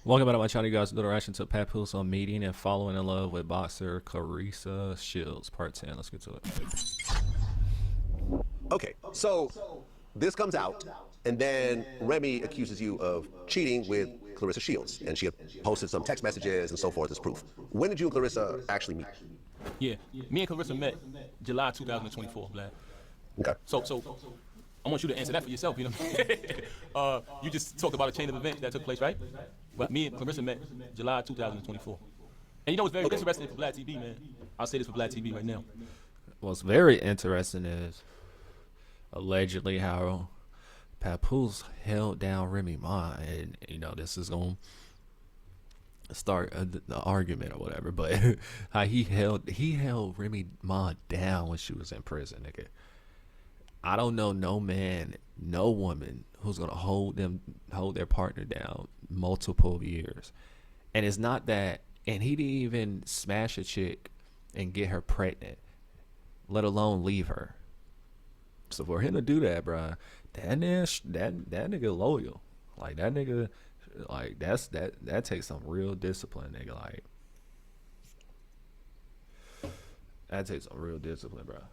Welcome back to my channel, you guys. Do the reaction to Papoose on meeting and falling in love with boxer Claressa Shields, part 10. Let's get to it. Okay, so this comes out, and then Remy accuses you of cheating with Claressa Shields, and she posted some text messages and so forth as proof. When did you and Claressa actually meet? Yeah, me and Claressa met July 2024, Vlad. Okay. So I want you to answer that for yourself, you know. You just talked about a chain of events that took place, right? But me and Claressa met July 2024. And you know what's very interesting for Black TV, man? I'll say this for Black TV right now. What's very interesting is allegedly how Papoose held down Remy Ma, and you know this is gonna start the argument or whatever, but how he held Remy Ma down when she was in prison, nigga. I don't know no man, no woman who's gonna hold their partner down multiple years. And it's not that, and he didn't even smash a chick and get her pregnant, let alone leave her. So for him to do that, bruh, that nigga loyal. Like that nigga, like that takes some real discipline, nigga. Like that takes some real discipline, bruh.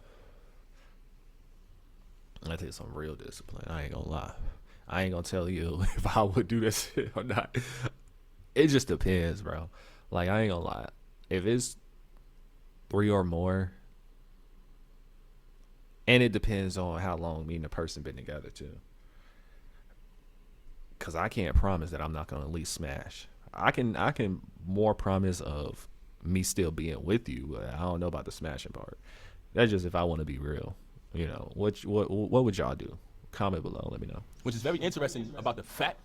That takes some real discipline. I ain't gonna lie. I ain't gonna tell you if I would do this shit or not. It just depends, bro. Like I ain't gonna lie. If it's 3 or more, and it depends on how long me and the person been together too. Cause I can't promise that I'm not gonna at least smash. I can more promise of me still being with you, but I don't know about the smashing part. That's just if I want to be real. You know, what would y'all do? Comment below, let me know. Which is very interesting about the fact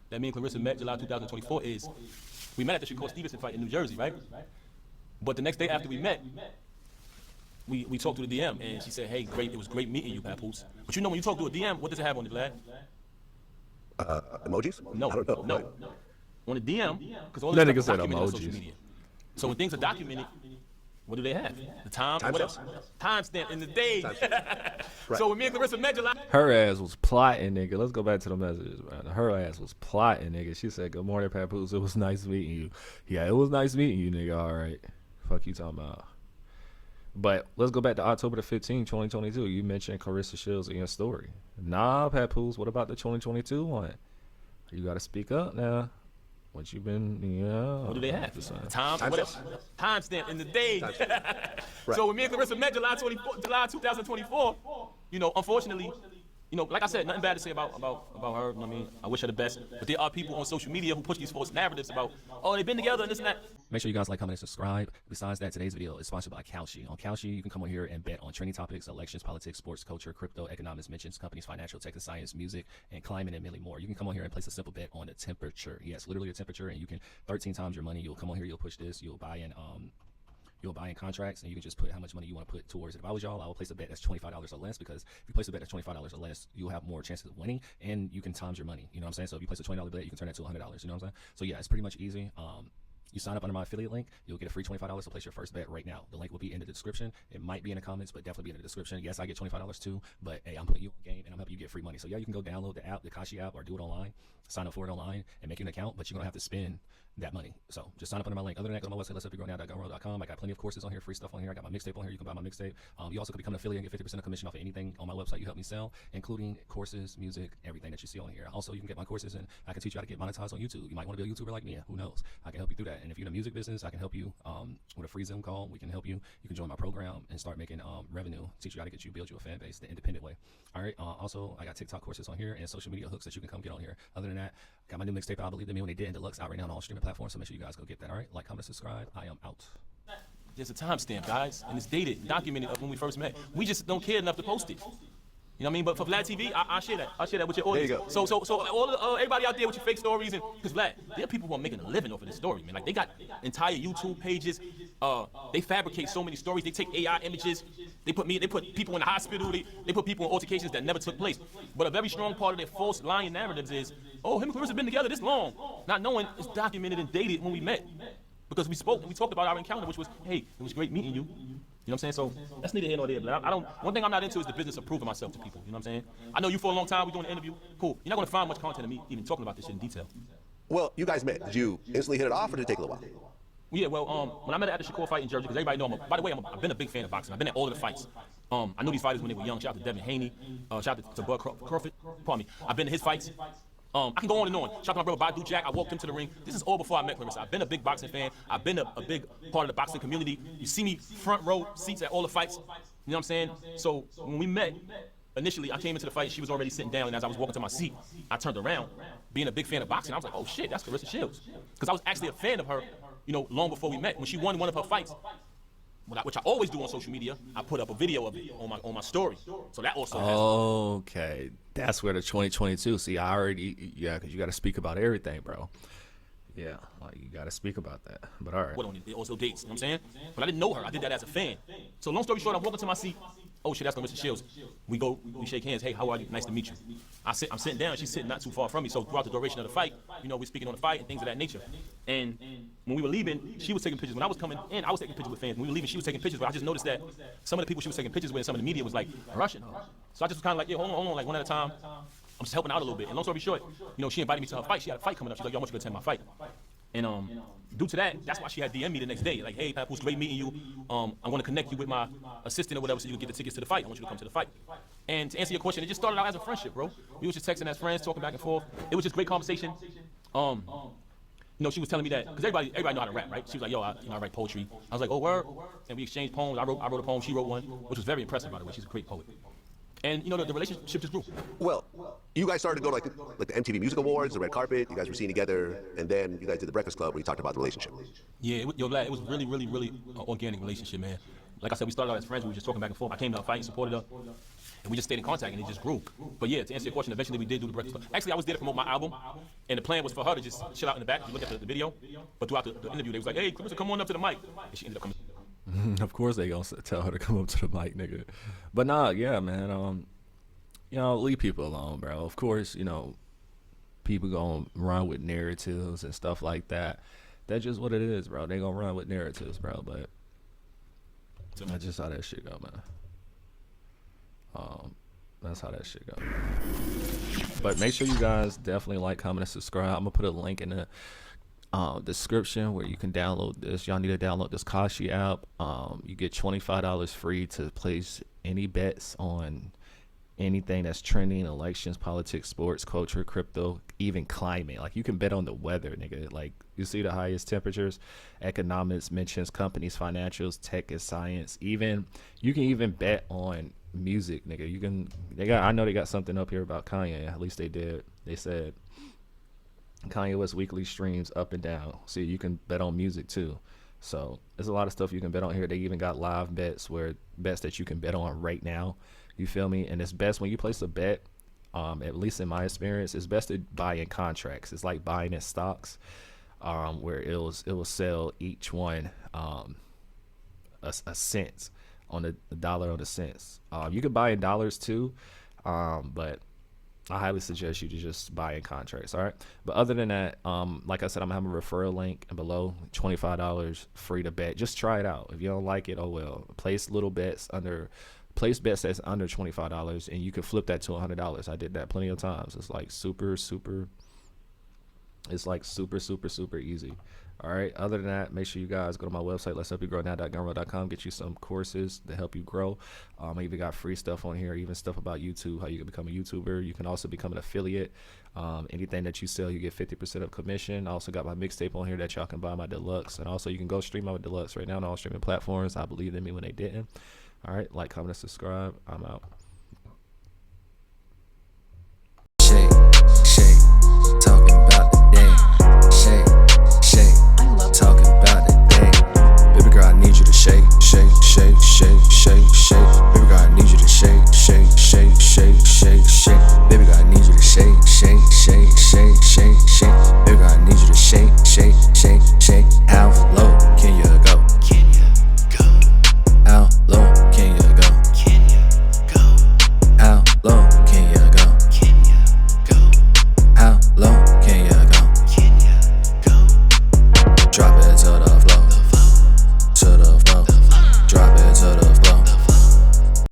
that me and Claressa met July 2024 is we met at the Shakur Stevenson fight in New Jersey, right? But the next day after we met, we talked to the DM, and she said, hey, great, it was great meeting you, Papoose. But you know when you talk to a DM, what does it have on it, Vlad? Emojis? No, I don't know. no. On the DM, because all That this nigga stuff said is documented on emojis. social media. So when things are documented, what do they have? The time, what else? Timestamp in the day. Right. So when me and Claressa met July, Her ass was plotting, nigga. Let's go back to the messages, man. Her ass was plotting, nigga. She said, good morning, Papoose. It was nice meeting you. Yeah, it was nice meeting you, nigga. All right. Fuck you talking about. But let's go back to October the 15th, 2022. You mentioned Claressa Shields in your story. Nah, Papoose. What about the 2022 one? You got to speak up now. What you been, yeah. what do they have? The time, what else? Timestamp in the day. So when me and Claressa met July 2024, you know, unfortunately, you know, like I said, nothing bad to say about her. You know what I mean, I wish her the best. But there are people on social media who push these false narratives about, oh, they've been together and this and that. Make sure you guys like, comment, and subscribe. Besides that, today's video is sponsored by Kalshi. On Kalshi, you can come on here and bet on trending topics, elections, politics, sports, culture, crypto, economics, mentions, companies, financial, tech and science, music, and climate, and many more. You can come on here and place a simple bet on the temperature. Yes, literally a temperature, and you can 13 times your money. You'll come on here, you'll push this, you'll buy in contracts, and you can just put how much money you want to put towards it. If I was y'all, I would place a bet that's $25 or less, because if you place a bet that's $25 or less, you'll have more chances of winning, and you can times your money. You know what I'm saying? So if you place a $20 bet, you can turn that to $100. You know what I'm saying? So yeah, it's pretty much easy. You sign up under my affiliate link, you'll get a free $25 to place your first bet right now. The link will be in the description. It might be in the comments, but definitely be in the description. Yes, I get $25 too, but hey, I'm putting you on game, and I'm helping you get free money. So yeah, you can go download the app, the Kashi app, or do it online, sign up for it online, and make an account, but you're gonna have to spend that money. So just sign up under my link. Other than that, go to my website, letsupyourgrownow.gumroad.com. I got plenty of courses on here, free stuff on here. I got my mixtape on here. You can buy my mixtape. You also can become an affiliate and get 50% of commission off of anything on my website you help me sell, including courses, music, everything that you see on here. Also, you can get my courses, and I can teach you how to get monetized on YouTube. You might want to be a YouTuber like me. Who knows? I can help you through that. And if you're in the music business, I can help you with a free Zoom call. We can help you. You can join my program and start making revenue. Teach you how to build you a fan base the independent way. All right. Also, I got TikTok courses on here and social media hooks that you can come get on here. Other than that, got my new mixtape, I Believe in Me When They Did, in deluxe, out right now on all streaming platforms. So make sure you guys go get that. All right. Like, comment, subscribe. I am out. There's a timestamp, guys, and it's dated, documented of when we first met. We just don't care enough to post it. You know what I mean? But for Vlad TV, I share that. I share that with your audience. There you go. So all everybody out there with your fake stories, and because Vlad, there are people who are making a living off of this story, man. Like they got entire YouTube pages. They fabricate so many stories. They take AI images. They put people in the hospital. They put people in altercations that never took place. But a very strong part of their false lying narratives is, oh, him and Claressa have been together this long, not knowing it's documented and dated when we met. Because we talked about our encounter, which was, hey, it was great meeting you. You know what I'm saying? So that's neither here nor there. But one thing I'm not into is the business of proving myself to people. You know what I'm saying? I know you for a long time. We're doing an interview. Cool. You're not going to find much content of me even talking about this shit in detail. Well, you guys met. Did you instantly hit it off, or did it take a little while? Yeah, well, when I met her at the Shakur fight in Jersey, because everybody know by the way, I've been a big fan of boxing. I've been at all of the fights. I knew these fighters when they were young. Shout out to Devin Haney. Shout out to Bud Crawford. Pardon me. I've been to his fights. I can go on and on. Shout out to my brother Badu Jack. I walked him to the ring. This is all before I met Claressa. I've been a big boxing fan. I've been a big part of the boxing community. You see me front row seats at all the fights. You know what I'm saying? So when we met, initially I came into the fight. She was already sitting down, and as I was walking to my seat, I turned around. Being a big fan of boxing, I was like, oh shit, that's Claressa Shields. Because I was actually a fan of her, long before we met. When she won one of her fights, which I always do on social media, I put up a video of it on my story. So that also has. Okay, that's where the 2022. See, I already, because you got to speak about everything, bro. Yeah, like you got to speak about that. But all right. What on it? Also dates, you know what I'm saying? But I didn't know her. I did that as a fan. So long story short, I'm walking to my seat. Oh shit, that's Claressa Shields. We shake hands. Hey, how are you? Nice to meet you. I'm sitting down. She's sitting not too far from me. So throughout the duration of the fight, we're speaking on the fight and things of that nature. And when we were leaving, she was taking pictures. When I was coming in, I was taking pictures with fans. When we were leaving, she was taking pictures. But I just noticed that some of the people she was taking pictures with, and some of the media was like rushing her. So I just was kind of like, yeah, hold on, like one at a time. I'm just helping out a little bit. And long story short, she invited me to her fight. She had a fight coming up. She's like, yo, I want you to attend my fight. And due to that, that's why she had DM me the next day. Like, hey, Papoose, great meeting you. I want to connect you with my assistant or whatever so you can get the tickets to the fight. I want you to come to the fight. And to answer your question, it just started out as a friendship, bro. We was just texting as friends, talking back and forth. It was just great conversation. She was telling me that, because everybody know how to rap, right? She was like, yo, I write poetry. I was like, oh, word? And we exchanged poems. I wrote a poem, she wrote one, which was very impressive, by the way. She's a great poet. And, the relationship just grew. Well, you guys started to go to like the MTV Music Awards, the red carpet. You guys were seen together, and then you guys did the Breakfast Club where you talked about the relationship. Yeah, it was really, really, really an organic relationship, man. Like I said, we started out as friends. We were just talking back and forth. I came to her fight and supported her. And we just stayed in contact, and it just grew. But yeah, to answer your question, eventually we did do the Breakfast Club. Actually, I was there to promote my album, and the plan was for her to just chill out in the back. If you look at the video. But throughout the interview, they was like, hey, Claressa, come on up to the mic. And she ended up coming. Of course they gonna tell her to come up to the mic, nigga. But nah, yeah, man. Leave people alone, bro. Of course, people gonna run with narratives and stuff like that. That's just what it is, bro. They gonna run with narratives, bro. But that's just how that shit go, man. That's how that shit go. But make sure you guys definitely like, comment, and subscribe. I'm gonna put a link in the description where you can download this. Y'all need to download this Kashi app. You get $25 free to place any bets on anything that's trending: elections, politics, sports, culture, crypto, even climate. Like, you can bet on the weather, nigga. Like, you see the highest temperatures, economics, mentions, companies, financials, tech and science. Even you can even bet on music, nigga. I know they got something up here about Kanye. At least they did. They said Kanye West weekly streams up and down. See, you can bet on music too. So there's a lot of stuff you can bet on here. They even got live bets that you can bet on right now. You feel me? And it's best when you place a bet, at least in my experience, it's best to buy in contracts. It's like buying in stocks, where it will sell each one a cent on the dollar on the cents. You can buy in dollars too, but I highly suggest you to just buy in contracts. All right. But other than that, like I said, I'm gonna have a referral link below. $25 free to bet. Just try it out. If you don't like it, oh well. Place bets that's under $25, and you can flip that to $100. I did that plenty of times. It's like super easy. All right. Other than that, make sure you guys go to my website, letshelpyougrownow.gumroad.com. Get you some courses to help you grow. I even got free stuff on here, even stuff about YouTube, how you can become a YouTuber. You can also become an affiliate. Anything that you sell, you get 50% of commission. I also got my mixtape on here that y'all can buy, my deluxe. And also you can go stream my deluxe right now on all streaming platforms. I believed in me when they didn't. All right. Like, comment, and subscribe. I'm out.